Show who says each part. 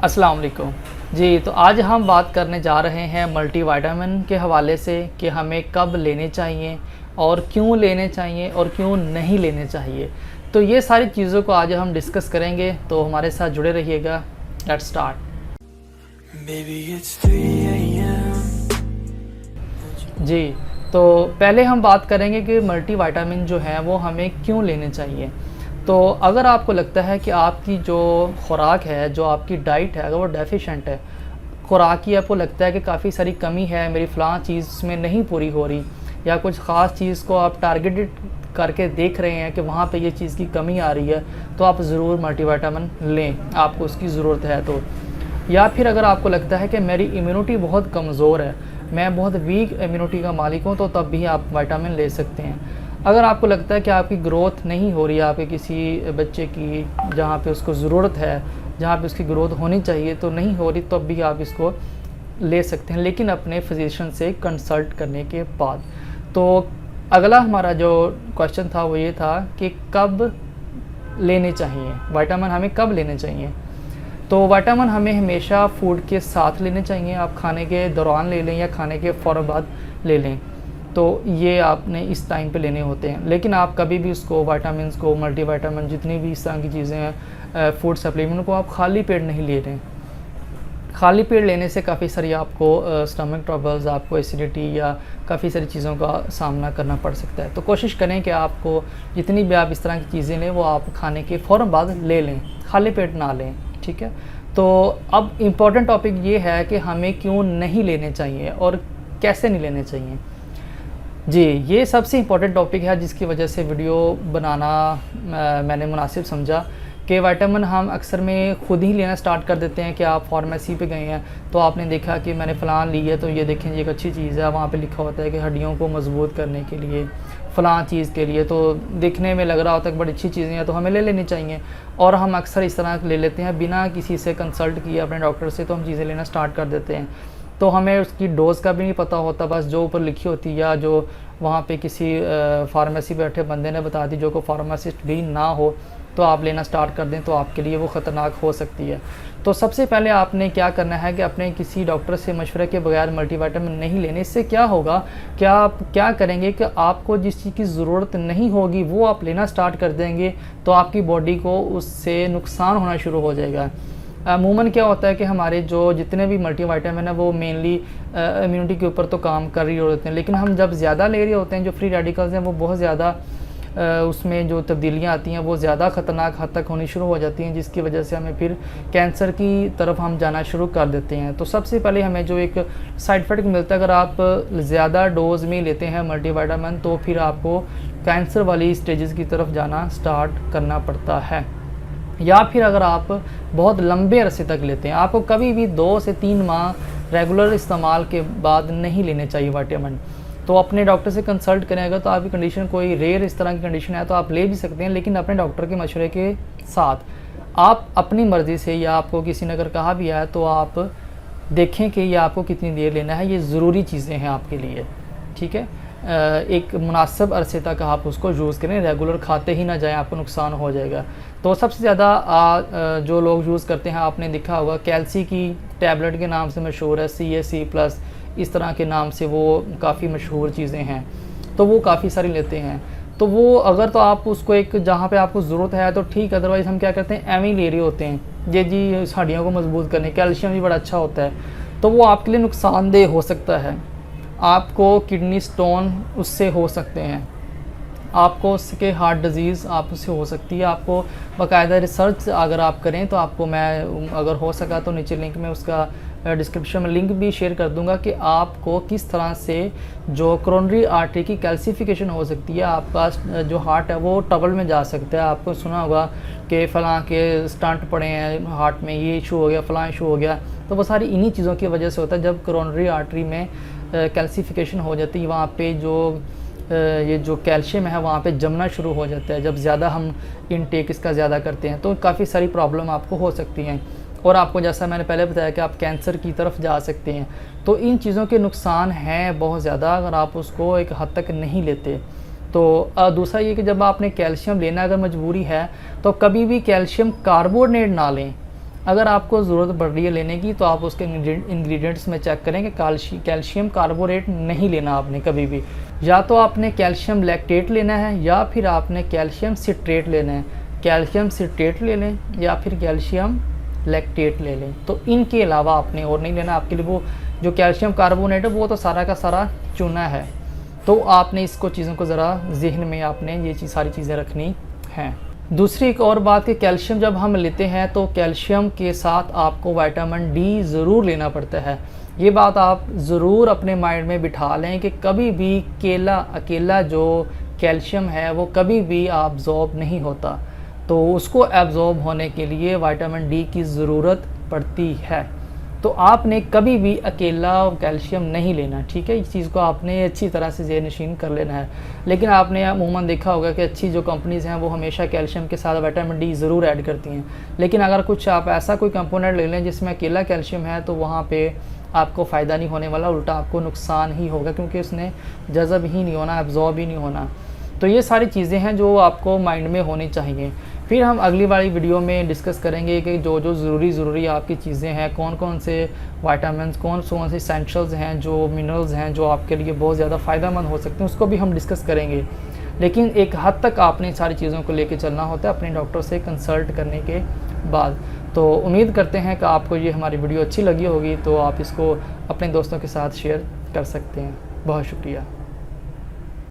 Speaker 1: अस्सलाम वालेकुम जी। तो आज हम बात करने जा रहे हैं मल्टीविटामिन के हवाले से कि हमें कब लेने चाहिए और क्यों लेने चाहिए और क्यों नहीं लेने चाहिए। तो ये सारी चीज़ों को आज हम डिस्कस करेंगे, तो हमारे साथ जुड़े रहिएगा। Let's start. जी, तो पहले हम बात करेंगे कि मल्टीविटामिन जो है वो हमें क्यों लेने चाहिए। तो अगर आपको लगता है कि आपकी जो खुराक है, जो आपकी डाइट है, अगर वो डेफिशिएंट है, खुराक की आपको लगता है कि काफ़ी सारी कमी है, मेरी फ़लाँ चीज़ में नहीं पूरी हो रही, या कुछ ख़ास चीज़ को आप टारगेटेड करके देख रहे हैं कि वहाँ पे ये चीज़ की कमी आ रही है, तो आप ज़रूर मल्टीविटामिन लें, आपको उसकी ज़रूरत है तो। या फिर अगर आपको लगता है कि मेरी इम्यूनिटी बहुत कमज़ोर है, मैं बहुत वीक इम्यूनिटी का मालिक हूँ, तो तब भी आप विटामिन ले सकते हैं। अगर आपको लगता है कि आपकी ग्रोथ नहीं हो रही है, आपके किसी बच्चे की जहाँ पे उसको ज़रूरत है, जहाँ पे उसकी ग्रोथ होनी चाहिए तो नहीं हो रही, तब भी आप इसको ले सकते हैं, लेकिन अपने फिजिशियन से कंसल्ट करने के बाद। तो अगला हमारा जो क्वेश्चन था वो ये था कि कब लेने चाहिए विटामिन, हमें कब लेने चाहिए। तो विटामिन हमें हमेशा फूड के साथ लेने चाहिए, आप खाने के दौरान ले लें या खाने के फ़ौरन बाद ले लें, तो ये आपने इस टाइम पे लेने होते हैं। लेकिन आप कभी भी उसको विटामिन्स को, मल्टीविटामिन, जितनी भी इस तरह की चीज़ें हैं, फूड सप्लीमेंट को आप खाली पेट नहीं ले रहे। खाली पेट लेने से काफ़ी सारी आपको स्टमक ट्रबल्स, आपको एसिडिटी या काफ़ी सारी चीज़ों का सामना करना पड़ सकता है। तो कोशिश करें कि आपको जितनी भी आप इस तरह की चीज़ें लें वो आप खाने के फ़ौरन बाद ले लें, खाली पेट ना लें, ठीक है। तो अब इम्पॉर्टेंट टॉपिक ये है कि हमें क्यों नहीं लेने चाहिए और कैसे नहीं लेने चाहिए। जी, ये सबसे इम्पॉर्टेंट टॉपिक है जिसकी वजह से वीडियो बनाना मैंने मुनासिब समझा कि विटामिन हम अक्सर में ख़ुद ही लेना स्टार्ट कर देते हैं कि आप फार्मेसी पे गए हैं तो आपने देखा कि मैंने फ़लाँ ली है, तो ये देखें ये एक अच्छी चीज़ है, वहाँ पे लिखा होता है कि हड्डियों को मजबूत करने के लिए, फ़लाँ चीज़ के लिए, तो दिखने में लग रहा होता है कि बड़ी अच्छी चीज़ें हैं तो हमें ले लेनी चाहिए, और हम अक्सर इस तरह ले लेते हैं बिना किसी से कंसल्ट किए अपने डॉक्टर से, तो हम चीज़ें लेना स्टार्ट कर देते हैं। तो हमें उसकी डोज़ का भी नहीं पता होता, बस जो ऊपर लिखी होती है या जो वहाँ पे किसी फार्मेसी बैठे बंदे ने बता दी, जो को फार्मासिस्ट भी ना हो, तो आप लेना स्टार्ट कर दें तो आपके लिए वो ख़तरनाक हो सकती है। तो सबसे पहले आपने क्या करना है कि अपने किसी डॉक्टर से मशवरे के बगैर मल्टीविटामिन नहीं लेने। इससे क्या होगा, क्या आप क्या करेंगे कि आपको जिस चीज़ की ज़रूरत नहीं होगी वो आप लेना स्टार्ट कर देंगे, तो आपकी बॉडी को उससे नुकसान होना शुरू हो जाएगा। अमूमन क्या होता है कि हमारे जो जितने भी मल्टीविटामिन है वो मेनली इम्यूनिटी के ऊपर तो काम कर रही होते हैं, लेकिन हम जब ज़्यादा ले रहे होते हैं, जो फ्री रेडिकल्स हैं वो बहुत ज़्यादा उसमें जो तब्दीलियाँ आती हैं वो ज़्यादा ख़तरनाक हद तक होनी शुरू हो जाती हैं, जिसकी वजह से हमें फिर कैंसर की तरफ हम जाना शुरू कर देते हैं। तो सबसे पहले हमें जो एक साइड इफ़ेक्ट मिलता है, अगर आप ज़्यादा डोज़ में लेते हैं मल्टीविटामिन, तो फिर आपको कैंसर वाली स्टेजेस की तरफ जाना स्टार्ट करना पड़ता है। या फिर अगर आप बहुत लंबे अरसे तक लेते हैं, आपको कभी भी 2 से 3 माह रेगुलर इस्तेमाल के बाद नहीं लेने चाहिए विटामिन, तो अपने डॉक्टर से कंसल्ट करें। अगर तो आपकी कंडीशन कोई रेयर इस तरह की कंडीशन है तो आप ले भी सकते हैं, लेकिन अपने डॉक्टर के मशवरे के साथ। आप अपनी मर्ज़ी से, या आपको किसी ने अगर कहा भी है तो आप देखें कि ये आपको कितनी देर लेना है, ये ज़रूरी चीज़ें हैं आपके लिए, ठीक है। एक मुनासिब अरसे तक आप उसको यूज़ करें, रेगुलर खाते ही ना जाएं, आपको नुकसान हो जाएगा। तो सबसे ज़्यादा जो लोग यूज़ करते हैं, आपने देखा होगा कैल्सी की टैबलेट के नाम से मशहूर है, CAC+, इस तरह के नाम से वो काफ़ी मशहूर चीज़ें हैं, तो वो काफ़ी सारी लेते हैं। तो वो अगर तो आप उसको एक जहाँ पे आपको ज़रूरत है तो ठीक, अदरवाइज़ हम क्या करते हैं, एम ही ले रहे होते हैं, ये जी हड्डियों को मजबूत करने, कैल्शियम भी बड़ा अच्छा होता है, तो वो आपके लिए नुकसानदेह हो सकता है। आपको किडनी स्टोन उससे हो सकते हैं, आपको उसके हार्ट डिज़ीज़ आप उससे हो सकती है। आपको बाकायदा रिसर्च अगर आप करें तो आपको मैं अगर हो सका तो नीचे लिंक में उसका डिस्क्रिप्शन में लिंक भी शेयर कर दूंगा कि आपको किस तरह से जो कोरोनरी आर्टरी की कैल्सिफिकेशन हो सकती है, आपका जो हार्ट है वो ट्रबल में जा सकता है। आपको सुना होगा कि फ़लाँ के स्टंट पड़े हैं हार्ट में, ये इशू हो गया, फ़लाँ इशू हो गया, तो वो सारी इन्हीं चीज़ों की वजह से होता है। जब कोरोनरी आर्टरी में कैल्सिफिकेशन हो जाती है, वहाँ पे ये जो कैल्शियम है वहाँ पे जमना शुरू हो जाता है, जब ज़्यादा हम इनटेक इसका ज़्यादा करते हैं, तो काफ़ी सारी प्रॉब्लम आपको हो सकती हैं, और आपको जैसा मैंने पहले बताया कि आप कैंसर की तरफ जा सकते हैं। तो इन चीज़ों के नुकसान हैं बहुत ज़्यादा अगर आप उसको एक हद तक नहीं लेते। तो दूसरा ये कि जब आपने कैल्शियम लेना अगर मजबूरी है तो कभी भी कैल्शियम कार्बोनेट ना लें। अगर आपको ज़रूरत पड़ रही है लेने की तो आप उसके इंग्रेडिएंट्स में चेक करें कि कैल्शियम कार्बोरेट नहीं लेना आपने कभी भी। या तो आपने कैल्शियम लैक्टेट लेना है या फिर आपने कैल्शियम सिट्रेट लेना है। कैल्शियम सिट्रेट ले लें या फिर कैल्शियम लैक्टेट ले लें, तो इनके अलावा आपने और नहीं लेना। आपके लिए वो जो कैल्शियम कार्बोनेट है वो तो सारा का सारा चूना है। तो आपने इसको चीज़ों को ज़रा जहन में आपने ये सारी चीज़ें रखनी हैं। दूसरी एक और बात कि कैल्शियम जब हम लेते हैं तो कैल्शियम के साथ आपको विटामिन डी ज़रूर लेना पड़ता है। ये बात आप ज़रूर अपने माइंड में बिठा लें कि कभी भी अकेला जो कैल्शियम है वो कभी भी अब्ज़ॉर्ब नहीं होता, तो उसको एब्ज़ॉर्ब होने के लिए विटामिन डी की ज़रूरत पड़ती है। तो आपने कभी भी अकेला कैल्शियम नहीं लेना, ठीक है। इस चीज़ को आपने अच्छी तरह से ज़हन-नशीन कर लेना है। लेकिन आपने अमूमन देखा होगा कि अच्छी जो कंपनीज़ हैं वो हमेशा कैल्शियम के साथ विटामिन डी ज़रूर ऐड करती हैं। लेकिन अगर कुछ आप ऐसा कोई कंपोनेंट ले लें जिसमें अकेला कैल्शियम है तो वहाँ पे आपको फ़ायदा नहीं होने वाला, उल्टा आपको नुकसान ही होगा, क्योंकि उसने जज़ब ही नहीं होना, एब्ज़ॉर्ब ही नहीं होना। तो ये सारी चीज़ें हैं जो आपको माइंड में होनी चाहिए। फिर हम अगली वाली वीडियो में डिस्कस करेंगे कि जो ज़रूरी आपकी चीज़ें हैं, कौन कौन से विटामिन्स, कौन से एसेंशियल्स हैं, जो मिनरल्स हैं जो आपके लिए बहुत ज़्यादा फ़ायदेमंद हो सकते हैं, उसको भी हम डिस्कस करेंगे। लेकिन एक हद तक आपने सारी चीज़ों को लेके चलना होता है अपने डॉक्टर से कंसल्ट करने के बाद। तो उम्मीद करते हैं कि आपको ये हमारी वीडियो अच्छी लगी होगी, तो आप इसको अपने दोस्तों के साथ शेयर कर सकते हैं। बहुत शुक्रिया।